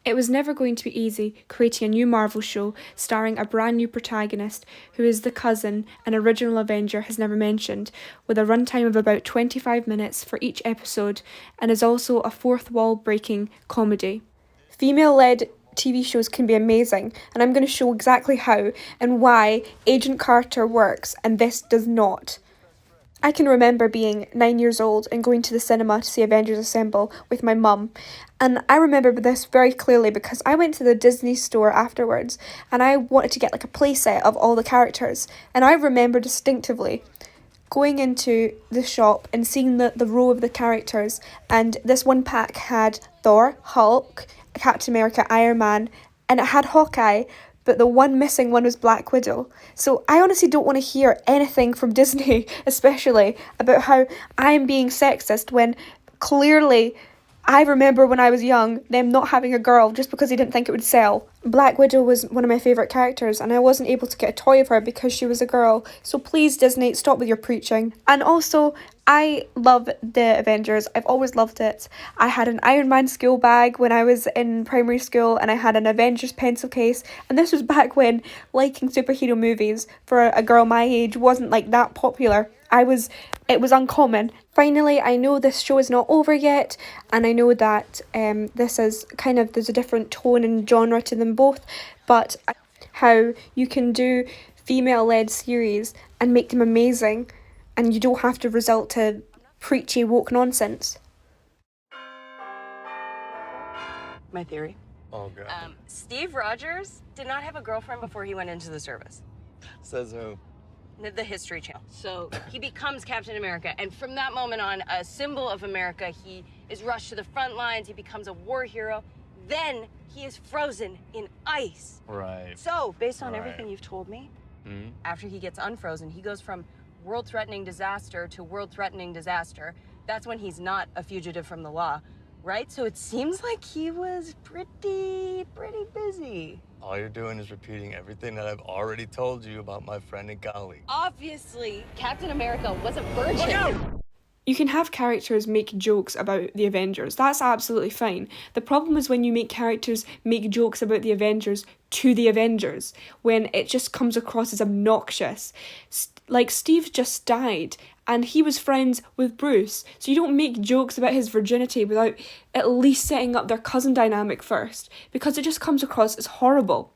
It was never going to be easy creating a new Marvel show starring a brand new protagonist who is the cousin an original Avenger has never mentioned, with a runtime of about 25 minutes for each episode, and is also a fourth wall breaking comedy. Female-led TV shows can be amazing, and I'm going to show exactly how and why Agent Carter works and this does not. I can remember being 9 years old and going to the cinema to see Avengers Assemble with my mum. And I remember this very clearly because I went to the Disney store afterwards and I wanted to get like a playset of all the characters. And I remember distinctively going into the shop and seeing the row of the characters, and this one pack had Thor, Hulk, Captain America, Iron Man, and it had Hawkeye, but the one missing one was Black Widow. So I honestly don't want to hear anything from Disney, especially about how I'm being sexist when clearly I remember when I was young them not having a girl just because they didn't think it would sell. Black Widow was one of my favourite characters and I wasn't able to get a toy of her because she was a girl. So please, Disney, stop with your preaching. And also, I love the Avengers. I've always loved it. I had an Iron Man school bag when I was in primary school and I had an Avengers pencil case. And this was back when liking superhero movies for a girl my age wasn't like that popular. It was uncommon. Finally, I know this show is not over yet, and I know that there's a different tone and genre to them both, but how you can do female-led series and make them amazing, and you don't have to resort to preachy woke nonsense. My theory. Oh, God. Steve Rogers did not have a girlfriend before he went into the service. Says who? The History Channel. So he becomes Captain America, and from that moment on, a symbol of America, he is rushed to the front lines, he becomes a war hero, then he is frozen in ice. Right. So, based on everything you've told me, after he gets unfrozen, he goes from world-threatening disaster to world-threatening disaster. That's when he's not a fugitive from the law, right? So it seems like he was pretty busy. All you're doing is repeating everything that I've already told you about my friend and colleague. Obviously, Captain America was a virgin. Look out! You can have characters make jokes about the Avengers. That's absolutely fine. The problem is when you make characters make jokes about the Avengers to the Avengers, when it just comes across as obnoxious. Like, Steve just died, and he was friends with Bruce, so you don't make jokes about his virginity without at least setting up their cousin dynamic first, because it just comes across as horrible.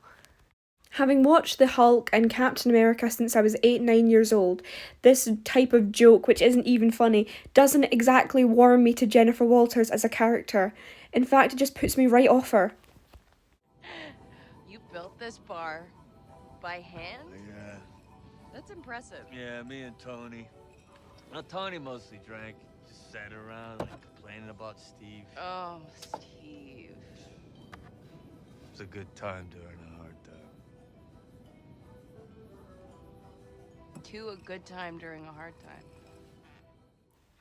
Having watched the Hulk and Captain America since I was 8-9 years old, this type of joke, which isn't even funny, doesn't exactly warm me to Jennifer Walters as a character. In fact, it just puts me right off her. You built this bar by hand? Yeah. That's impressive. Yeah, me and Tony. Now, Tony mostly drank, just sat around, like, complaining about Steve. Oh, Steve. It was a good time during a hard time. To a good time during a hard time.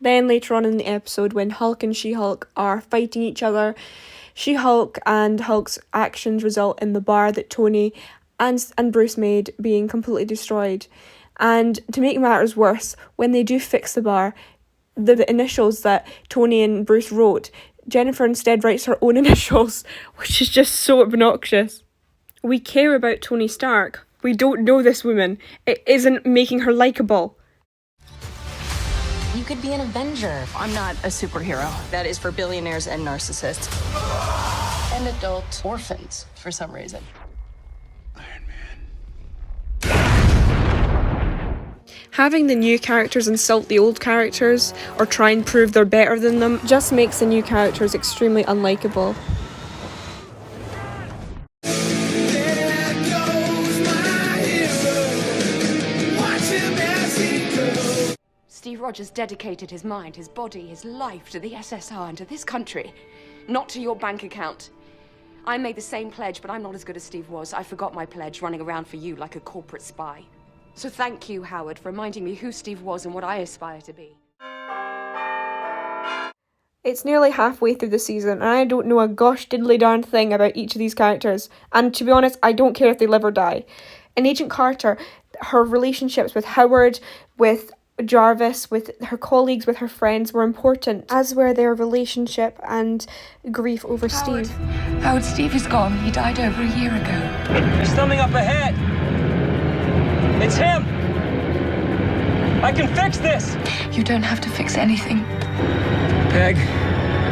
Then later on in the episode, when Hulk and She-Hulk are fighting each other, She-Hulk and Hulk's actions result in the bar that Tony and Bruce made being completely destroyed. And to make matters worse, when they do fix the bar, the initials that Tony and Bruce wrote, Jennifer instead writes her own initials, which is just so obnoxious. We care about Tony Stark. We don't know this woman. It isn't making her likeable. You could be an Avenger. I'm not a superhero. That is for billionaires and narcissists. And adult orphans, for some reason. Having the new characters insult the old characters, or try and prove they're better than them, just makes the new characters extremely unlikable. Steve Rogers dedicated his mind, his body, his life to the SSR and to this country, not to your bank account. I made the same pledge, but I'm not as good as Steve was. I forgot my pledge running around for you like a corporate spy. So thank you, Howard, for reminding me who Steve was and what I aspire to be. It's nearly halfway through the season, and I don't know a gosh diddly darn thing about each of these characters. And to be honest, I don't care if they live or die. In Agent Carter, her relationships with Howard, with Jarvis, with her colleagues, with her friends, were important, as were their relationship and grief over Steve. Howard, Steve is gone. He died over a year ago. There's something up ahead. It's him. I can fix this. You don't have to fix anything. Peg.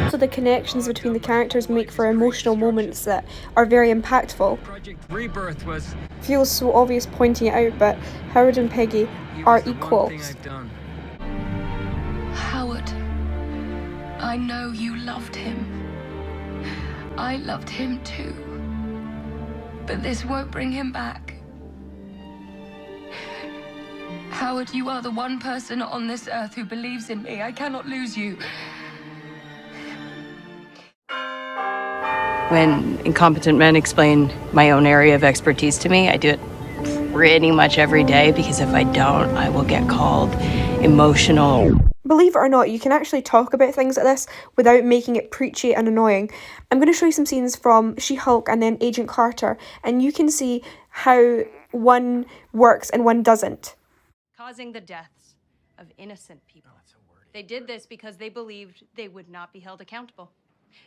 So the connections between the characters make for emotional moments that are very impactful. Project Rebirth was... Feels so obvious pointing it out, but Howard and Peggy are equals. Howard, I know you loved him. I loved him too. But this won't bring him back. Howard, you are the one person on this earth who believes in me. I cannot lose you. When incompetent men explain my own area of expertise to me, I do it pretty much every day, because if I don't, I will get called emotional. Believe it or not, you can actually talk about things like this without making it preachy and annoying. I'm going to show you some scenes from She-Hulk and then Agent Carter, and you can see how one works and one doesn't. Causing the deaths of innocent people. They did this because they believed they would not be held accountable,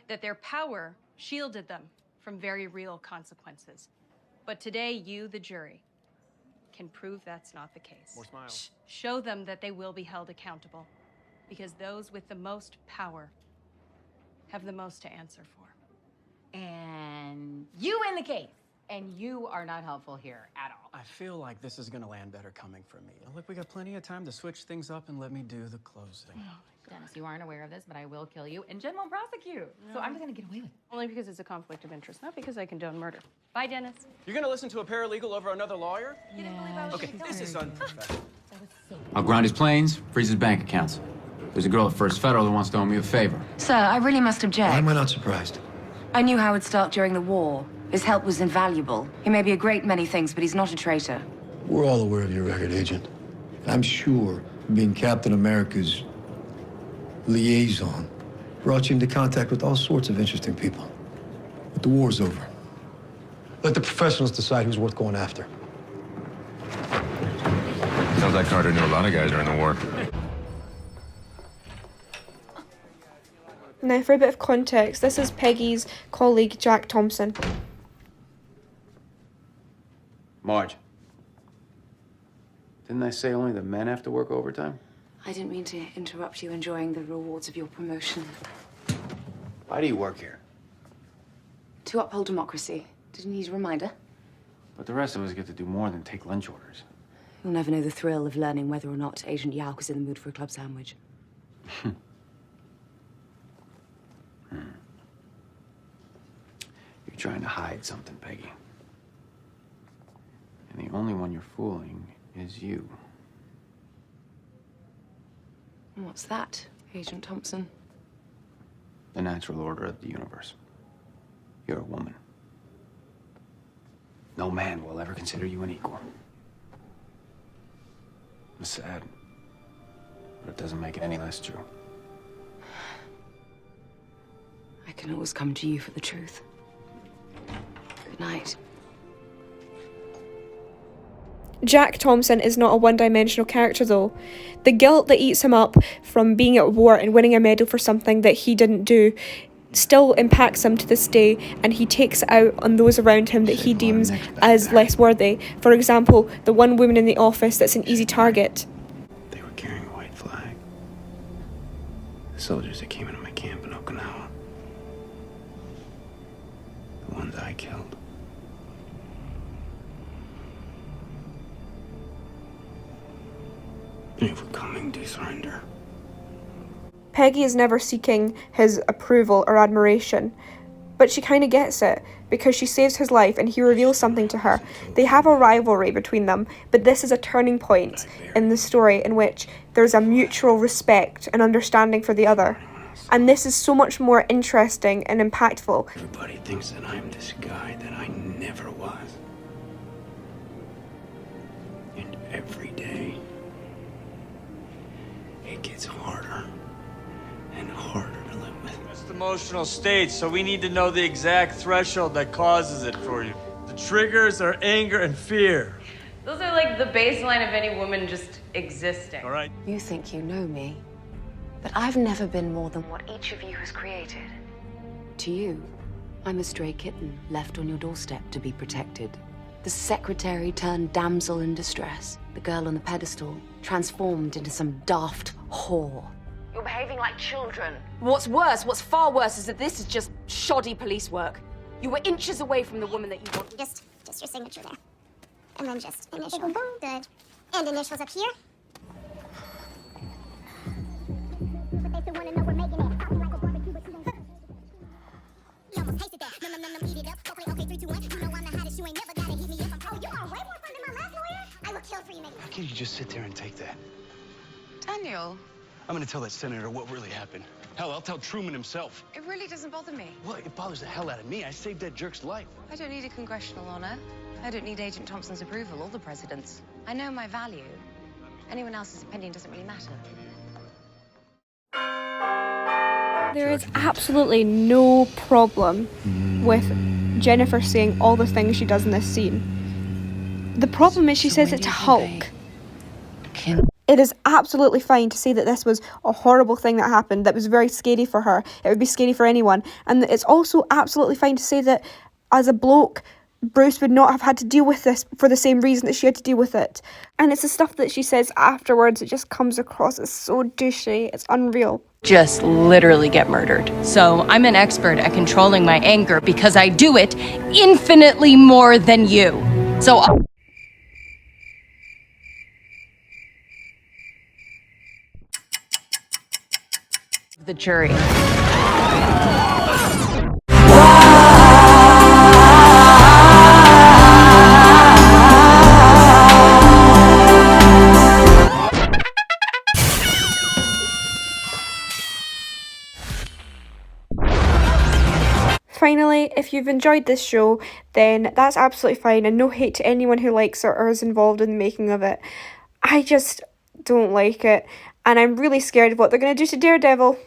that their power shielded them from very real consequences. But today, you, the jury, can prove that's not the case. More smiles. Show them that they will be held accountable, because those with the most power have the most to answer for. And you win the case. And you are not helpful here at all. I feel like this is gonna land better coming from me. Look, we got plenty of time to switch things up and let me do the closing. Dennis, you aren't aware of this, but I will kill you and Jen will prosecute. So I'm just gonna get away with it. Only because it's a conflict of interest, not because I condone murder. Bye, Dennis. You're gonna listen to a paralegal over another lawyer? You didn't believe I was Okay, this is unprofessional. I'll ground his planes, freeze his bank accounts. There's a girl at First Federal that wants to owe me a favor. Sir, I really must object. Why am I not surprised? I knew Howard Stark during the war. His help was invaluable. He may be a great many things, but he's not a traitor. We're all aware of your record, Agent. I'm sure being Captain America's liaison brought you into contact with all sorts of interesting people. But the war's over. Let the professionals decide who's worth going after. Sounds like Carter knew a lot of guys during the war. Now, for a bit of context, this is Peggy's colleague, Jack Thompson. Marge. Didn't I say only the men have to work overtime? I didn't mean to interrupt you enjoying the rewards of your promotion. Why do you work here? To uphold democracy. Did you need a reminder? But the rest of us get to do more than take lunch orders. You'll never know the thrill of learning whether or not Agent Yauk was in the mood for a club sandwich. You're trying to hide something, Peggy. And the only one you're fooling is you. What's that, Agent Thompson? The natural order of the universe. You're a woman. No man will ever consider you an equal. It's sad, but it doesn't make it any less true. I can always come to you for the truth. Good night. Jack Thompson is not a one-dimensional character though. The guilt that eats him up from being at war and winning a medal for something that he didn't do still impacts him to this day, and he takes it out on those around him that he deems as less worthy. For example, the one woman in the office that's an easy target. They were carrying a white flag. The soldiers that came into my camp in Okinawa. The ones I killed. They were coming to surrender. Peggy is never seeking his approval or admiration, but she kind of gets it because she saves his life and he reveals something to her. They have a rivalry between them, but this is a turning point in the story in which there's a mutual respect and understanding for the other. And this is so much more interesting and impactful. Everybody thinks that I'm this guy that I never was. And every day, it gets harder and harder to live with. It's emotional state, so we need to know the exact threshold that causes it for you. The triggers are anger and fear. Those are like the baseline of any woman just existing. All right. You think you know me, but I've never been more than what each of you has created. To you, I'm a stray kitten left on your doorstep to be protected. The secretary turned damsel in distress. The girl on the pedestal transformed into some daft whore. You're behaving like children. What's worse, what's far worse, is that this is just shoddy police work. You were inches away from the woman that you want. Just your signature there. And then just initial. Good. And initials up here. But they still want to know we're making it. Popping like a barbecue, but you don't. You almost tasted that. No, eat it up. Okay, 3, 2, 1. You know I'm the hottest. You ain't never gotta hit me up. Oh, you are way more fun than my last lawyer. I will kill for you, maybe. How can you just sit there and take that? Daniel. I'm gonna tell that senator what really happened. Hell, I'll tell Truman himself. It really doesn't bother me. Well, it bothers the hell out of me. I saved that jerk's life. I don't need a congressional honor. I don't need Agent Thompson's approval or the president's. I know my value. Anyone else's opinion doesn't really matter. There is absolutely no problem with Jennifer saying all the things she does in this scene. The problem is she says it to Hulk. It is absolutely fine to say that this was a horrible thing that happened, that was very scary for her. It would be scary for anyone. And it's also absolutely fine to say that as a bloke, Bruce would not have had to deal with this for the same reason that she had to deal with it. And it's the stuff that she says afterwards, it just comes across as so douchey. It's unreal. Just literally get murdered. So I'm an expert at controlling my anger because I do it infinitely more than you. So the jury. Finally, if you've enjoyed this show, then that's absolutely fine, and no hate to anyone who likes it or is involved in the making of it. I just don't like it, and I'm really scared of what they're going to do to Daredevil.